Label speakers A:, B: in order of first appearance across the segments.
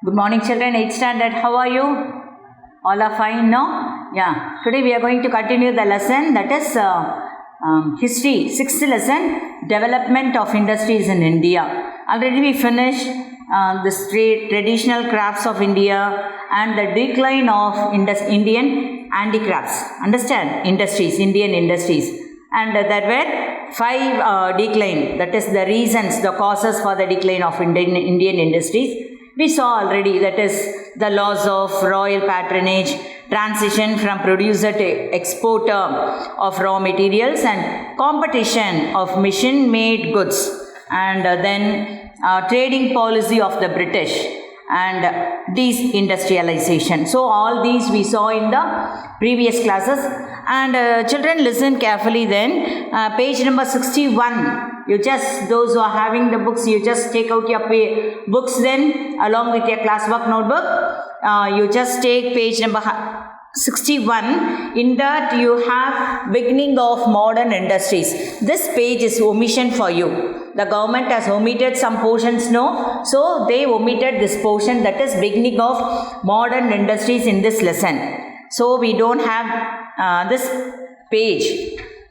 A: Good morning, children. 8th standard. How are you? All are fine, no? Yeah. Today we are going to continue the lesson, that is history. 6th lesson, development of industries in India. Already we finished the traditional crafts of India and the decline of Indian handicrafts. Understand? Industries, Indian industries. And there were 5 decline. That is the reasons, the causes for the decline of Indian industries. We saw already, that is the loss of royal patronage, transition from producer to exporter of raw materials, and competition of machine-made goods, and then trading policy of the British and desindustrialization. So all these we saw in the previous classes. And children, listen carefully then. Page number 61. You just, those who are having the books, you just take out your books then along with your classwork notebook. You just take page number 61. In that you have beginning of modern industries. This page is omission for you. The government has omitted some portions, no? So they omitted this portion, that is beginning of modern industries in this lesson. So we don't have this page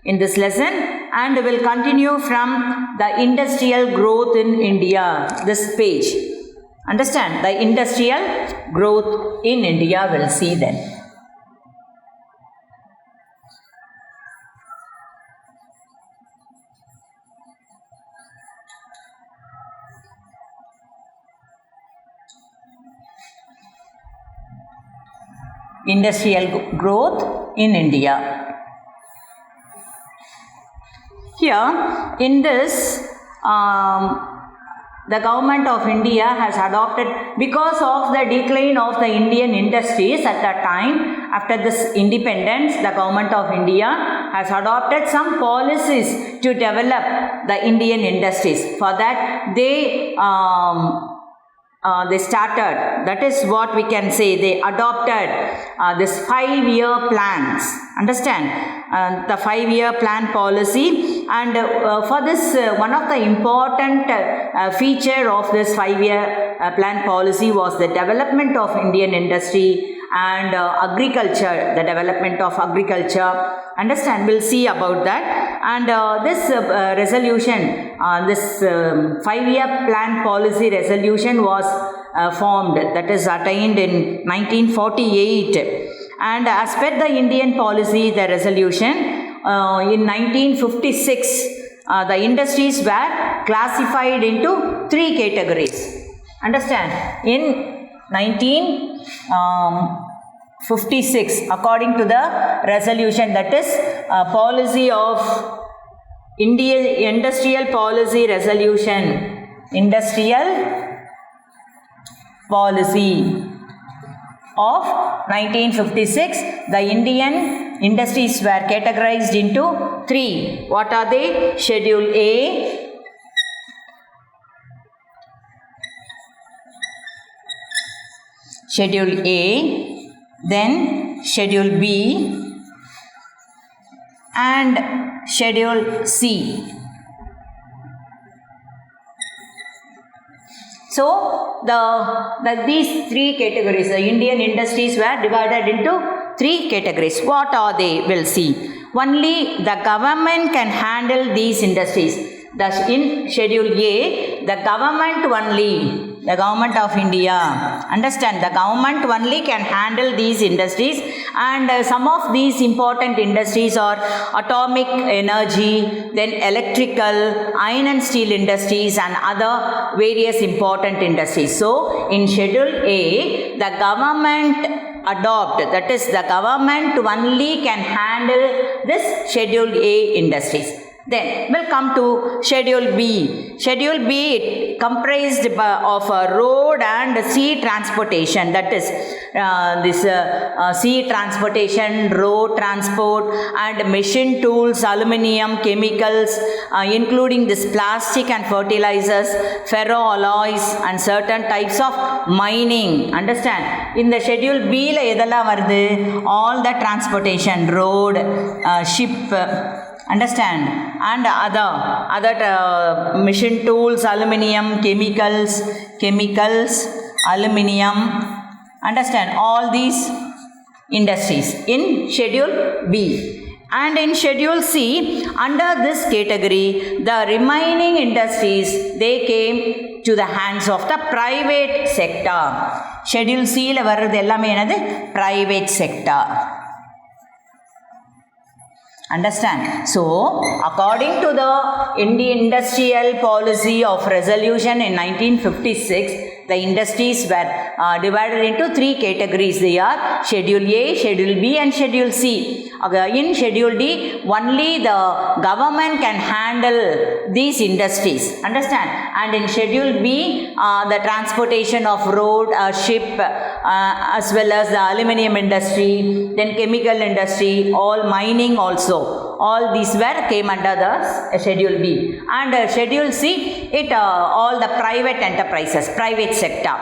A: in this lesson, and will continue from the industrial growth in India, this page. Understand? The industrial growth in India we'll see then. Industrial growth in India. Here, in this, the government of India has adopted, because of the decline of the Indian industries at that time, after this independence, the government of India has adopted some policies to develop the Indian industries. For that, they started, that is what we can say, they adopted this 5-year plans. Understand? The 5-year plan policy, and for this one of the important feature of this 5-year plan policy was the development of Indian industry and agriculture, the development of agriculture. Understand? We'll see about that. And this resolution, this 5-year plan policy resolution was formed, that is attained in 1948. And as per the Indian policy, the resolution, in 1956, the industries were classified into 3 categories. Understand? In 1956, according to the resolution, that is policy of Industrial Policy Resolution, Industrial Policy of 1956, the Indian industries were categorized into 3. What are they? Schedule A, Schedule A, then Schedule B, and Schedule C. So, these 3 categories, the Indian industries were divided into 3 categories. What are they? We'll see. Only the government can handle these industries. Thus, in Schedule A, the government only, the government of India, understand, the government only can handle these industries, and some of these important industries are atomic energy, then electrical, iron and steel industries, and other various important industries. So, in Schedule A, the government that is, the government only can handle this Schedule A industries. Then we'll come to Schedule B. Schedule B, it comprised of road and sea transportation, that is sea transportation, road transport, and machine tools, aluminium, chemicals, including this plastic and fertilizers, ferroalloys, and certain types of mining. Understand? In the Schedule B, all the transportation, road, ship, understand, and other machine tools, aluminium, chemicals, aluminium, understand, all these industries in Schedule B. And in Schedule C, under this category, the remaining industries, they came to the hands of the private sector. Schedule C la varradhu ellame enadhu private sector. Understand? So, according to the Indian Industrial Policy of Resolution in 1956, the industries were divided into three categories. They are Schedule A, Schedule B and Schedule C. In Schedule D, only the government can handle these industries. Understand? And in Schedule B, the transportation of road, ship, as well as the aluminium industry, then chemical industry, all mining also. All these came under the Schedule B. And Schedule C, all the private enterprises, private sector.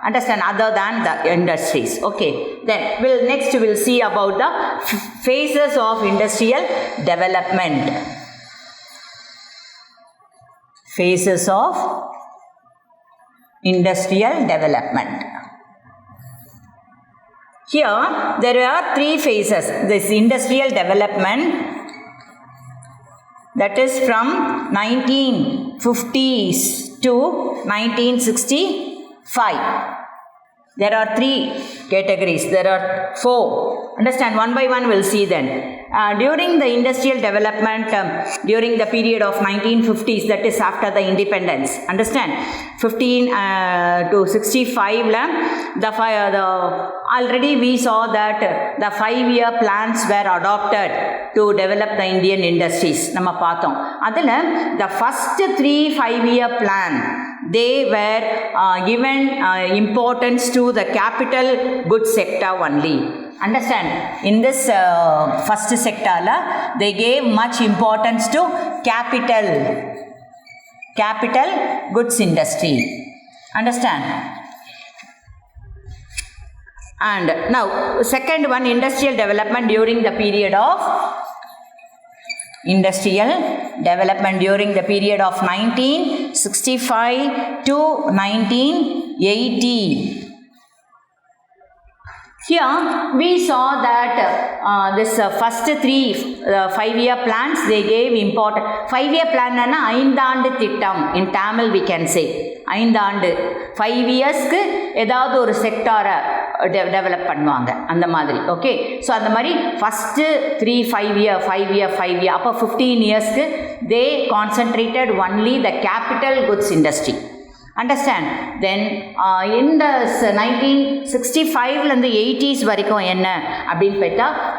A: Understand, other than the industries. Okay. Then next we'll see about the phases of industrial development. Phases of industrial development. Here there are three phases. This industrial development, that is from 1950s to 1965. There are three categories. There are four. Understand, one by one we'll see then. During the industrial development, during the period of 1950s, that is after the independence. Understand, 15 to 65, already we saw that the 5-year plans were adopted to develop the Indian industries. Nama paathom. Adula, the first 3 5-year plan, they were given importance to the capital goods sector only. Understand, in this first sector, they gave much importance to capital goods industry. Understand? And now, second one, industrial development during the period of 1965 to 1980. Here we saw that this first 3 5-year plans, they gave important. 5-year plan na ஐந்தாண்டு திட்டம், in Tamil we can say ஐந்தாண்டு, 5 yearsக்கு ஏதாவது ஒரு செக்டாரை develop பண்ணுவாங்க அந்த மாதிரி. Okay, so அந்த மாதிரி ஃபஸ்ட்டு 3 5 year அப்போ 15 yearsக்கு they concentrated only the capital goods industry. Understand? Then in the 1965 and the 80s வரைக்கும் என்ன அப்படின்னு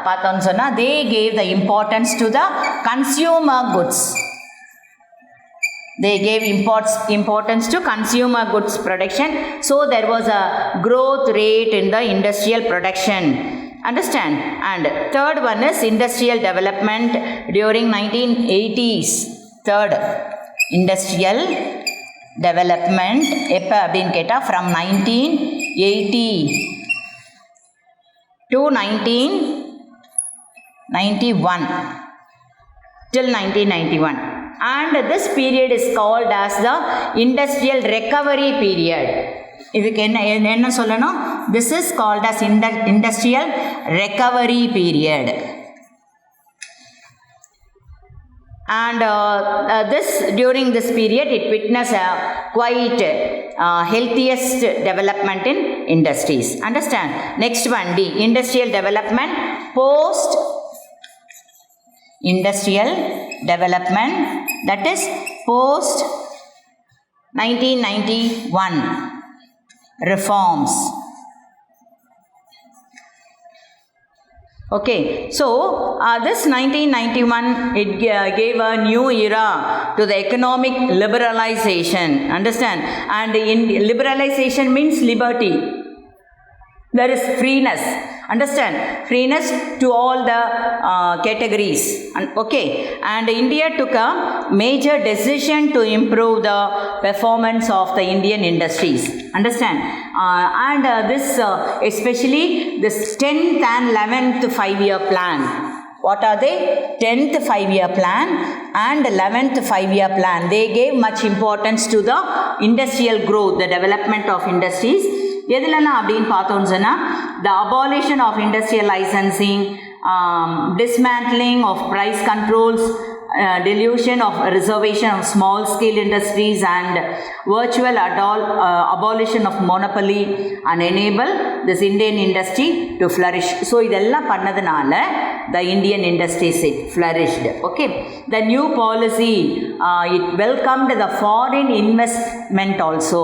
A: பார்த்தோம்னு சொன்னா, they gave the importance to the consumer goods. They gave importance to consumer goods production. So there was a growth rate in the industrial production. Understand? And third one is industrial development during 1980s. Third, industrial development எப்போ அப்படின்னு கேட்டால் from 1980 to 1991 till 1991. And this period is called as the industrial recovery period. இதுக்கு என்ன சொல்லணும்? This is called as industrial recovery period. And during this period, it witnessed a quite healthiest development in industries. Understand? Next one, D, industrial development post industrial development, that is post 1991 reforms. Okay, so this 1991, it gave a new era to the economic liberalization. Understand? And in liberalization means liberty. There is freeness. Understand? Freeness to all the categories. Okay, and India took a major decision to improve the performance of the Indian industries. Understand? And this especially this 10th and 11th 5-year plan. What are they? 10th 5-year plan and 11th 5-year plan. They gave much importance to the industrial growth, the development of industries. எதுலலாம் அப்படின்னு பார்த்தோம்னு சொன்னால் the abolition of industrial licensing, dismantling of price controls, delusion of reservation of small scale industries and virtual abolition of monopoly and enable this Indian industry to flourish. So இதெல்லாம் பண்ணதுனால the Indian industries it flourished. Okay, the new policy it welcomed the foreign investment also.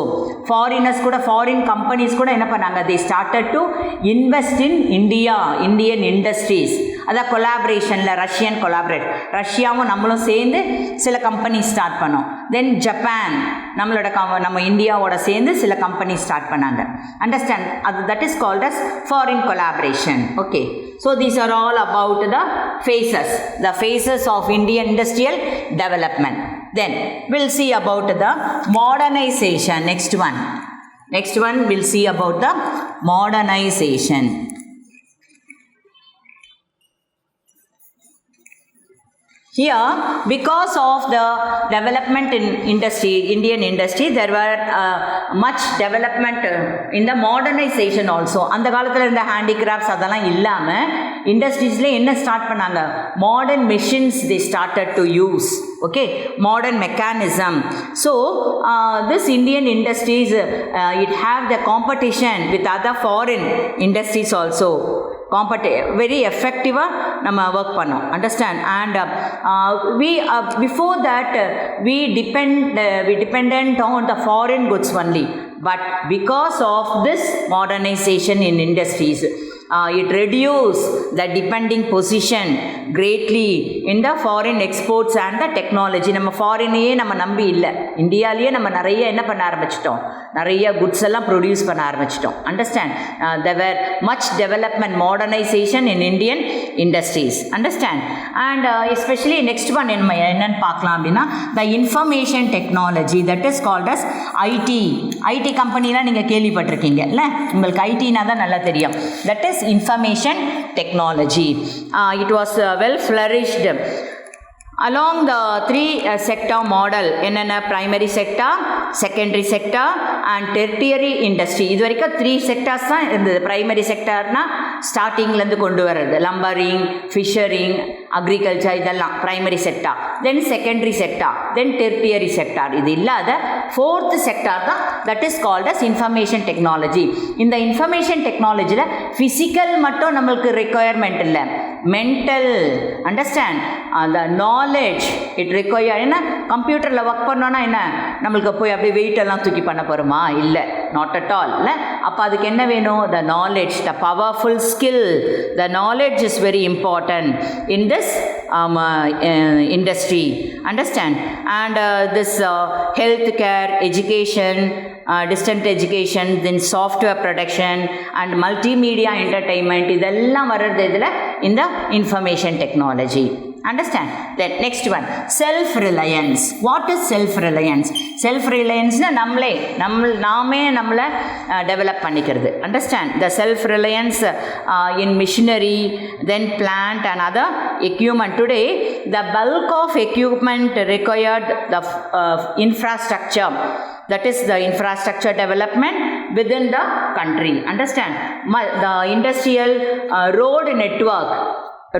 A: Foreigners கூட foreign companies கூட என்ன பண்ணாங்க, they started to invest in Indian industries. அதான் கொலாபரேஷனில் Russian ரஷ்யாவும் நம்மளும் சேர்ந்து சில கம்பெனி ஸ்டார்ட் பண்ணோம். தென் ஜப்பான் நம்ம இந்தியாவோட சேர்ந்து சில கம்பெனி ஸ்டார்ட் பண்ணாங்க. அண்டர்ஸ்டாண்ட், அது that is called as foreign collaboration. Okay, so these are all about the phases of Indian industrial development. Then we'll see about the modernization. Next one we'll see about the modernization. Here, because of the development in Indian industry, there were much development in the modernization also. அந்த காலத்தில் இருந்த handicrafts அதெல்லாம் இல்லாமல் இண்டஸ்ட்ரீஸில் என்ன start பண்ணாங்க, modern machines they started to use. Okay, modern mechanism. So this Indian industries it have the competition with other foreign industries also. Very effective-ஆக நம்ம work பண்ணோம். Understand, and we before that we dependent on the foreign goods only, but because of this modernization in industries it reduced the depending position greatly in the foreign exports and the technology. நம்ம ஃபாரினையே நம்ம நம்பி இல்லை, இந்தியாவிலேயே நம்ம நிறைய என்ன பண்ண ஆரம்பிச்சிட்டோம், நிறைய குட்ஸ் எல்லாம் ப்ரொடியூஸ் பண்ண ஆரம்பிச்சிட்டோம். Understand, there were much development modernization in Indian industries. Understand, and especially next one என்னன்னு பார்க்கலாம் அப்படின்னா the information technology, that is called as IT கம்பெனிலாம் நீங்கள் கேள்விப்பட்டிருக்கீங்க இல்லை, உங்களுக்கு ஐடினா தான் நல்லா தெரியும். that is information technology. It was well flourished along the three sector model. என்னென்ன, primary sector, secondary sector and tertiary industry. இது வரைக்கும் 3 sectors தான் இருந்தது. primary sectorனா ஸ்டார்டிங்லேருந்து கொண்டு வர்றது, லம்பரிங், ஃபிஷரிங், அக்ரிகல்ச்சர், இதெல்லாம் primary sector. then secondary sector, then tertiary sector. இது இல்லாத 4th sector தான், that is called as information technology. இந்த information technologyல physical மட்டும் நம்மளுக்கு requirement இல்லை, mental, understand, the knowledge it require. என்ன, கம்ப்யூட்டரில் ஒர்க் பண்ணோன்னா என்ன, நம்மளுக்கு போய் அப்படியே வெயிட் எல்லாம் தூக்கி பண்ண போகிறோமா, இல்லை, நாட் அட் ஆல். இல்லை, அப்போ அதுக்கு என்ன வேணும், the knowledge, the powerful skill. The knowledge is very important in this industry. Understand, and this healthcare, education, distant education, then software production and multimedia entertainment, இதெல்லாம் வர்றது இதில் இந்த information technology. Understand, then next one, self reliance. What is self reliance? Self reliance na நாமே நம்மளை develop பண்ணிக்கிறது. Understand, the self reliance in machinery, then plant and other equipment. Today the bulk of equipment required the infrastructure, that is the infrastructure development within the country. Understand, the industrial road network,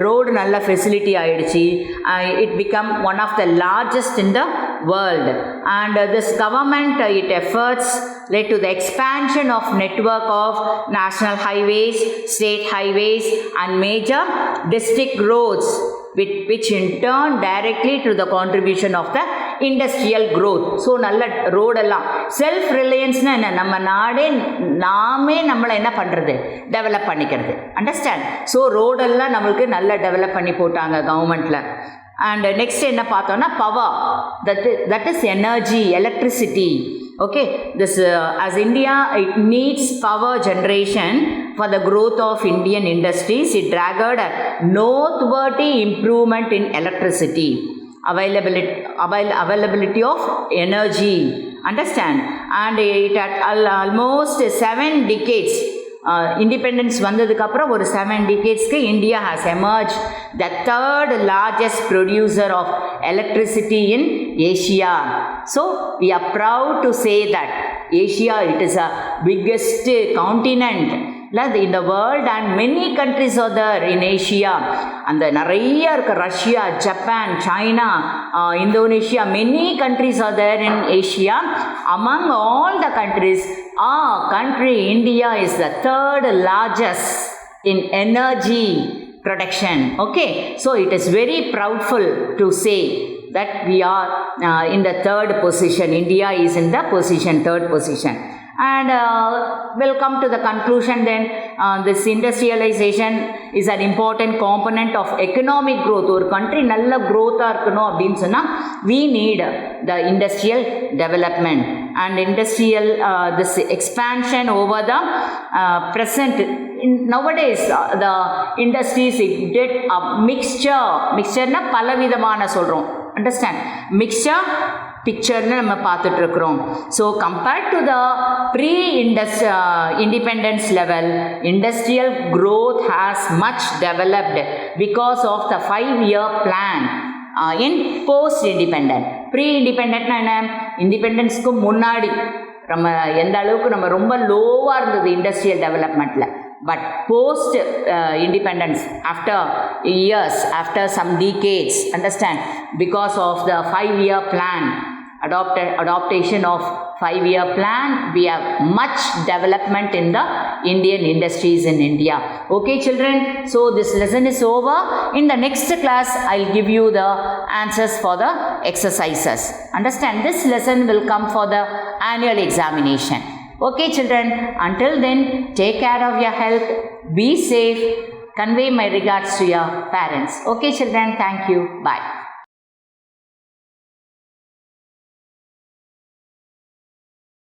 A: road நல்ல facility ஆகிடுச்சு, it become one of the largest in the world, and this government it efforts led to the expansion of network of national highways, state highways and major district roads, which in turn directly to the contribution of the industrial growth. So நல்ல ரோடெல்லாம் self ரிலையன்ஸ்னால் என்ன, நம்ம நாடே நாமே நம்மளை என்ன பண்ணுறது, develop பண்ணிக்கிறது. அண்டர்ஸ்டாண்ட், ஸோ ரோடெல்லாம் நம்மளுக்கு நல்லா டெவலப் பண்ணி போட்டாங்க கவர்மெண்ட்டில். அண்ட் நெக்ஸ்ட் என்ன பார்த்தோன்னா power, that is energy, electricity. Okay, this as India it needs power generation for the growth of Indian industries. It dragged a noteworthy improvement in electricity, availability of energy. Understand, and it had almost 7 decades. Independence வந்ததுக்கு அப்புறம் ஒரு 7 decadesக்கு India has emerged the 3rd largest producer of electricity in Asia. So we are proud to say that Asia, it is a biggest continent in the world, and many countries are there in Asia. And Russia, Japan, China, Indonesia, many countries are there in Asia. Among all the countries, our country, India, is the third largest in energy production. Okay, so it is very proudful to say that we are in the third position. India is in the third position. And we'll come to the conclusion then. This industrialization is an important component of economic growth. Or country nalla growth we need the industrial development and industrial this expansion over the present. Nowadays the industries get a mixture na palavidhamana solrom. Understand? Mixture picture நம்ம பார்த்துட்டு இருக்கிறோம். So compared to the pre-independence level, industrial growth has much developed because of the 5-year plan in post-independent. Pre-independent என்ன? இண்டிபெண்டன்ஸ்க்கு முன்னாடி நம்ம எந்த அளவுக்கு நம்ம ரொம்ப லோவாக இருந்தது industrial டெவலப்மெண்ட்டில். But post independence, after years, after some decades, understand, because of the 5-year plan, adoption of 5-year plan, we have much development in the Indian industries in India. Okay children, so this lesson is over. In the next class, I'll give you the answers for the exercises. Understand, this lesson will come for the annual examination. Okay children, until then, take care of your health, be safe, convey my regards to your parents. Okay children, thank you, bye.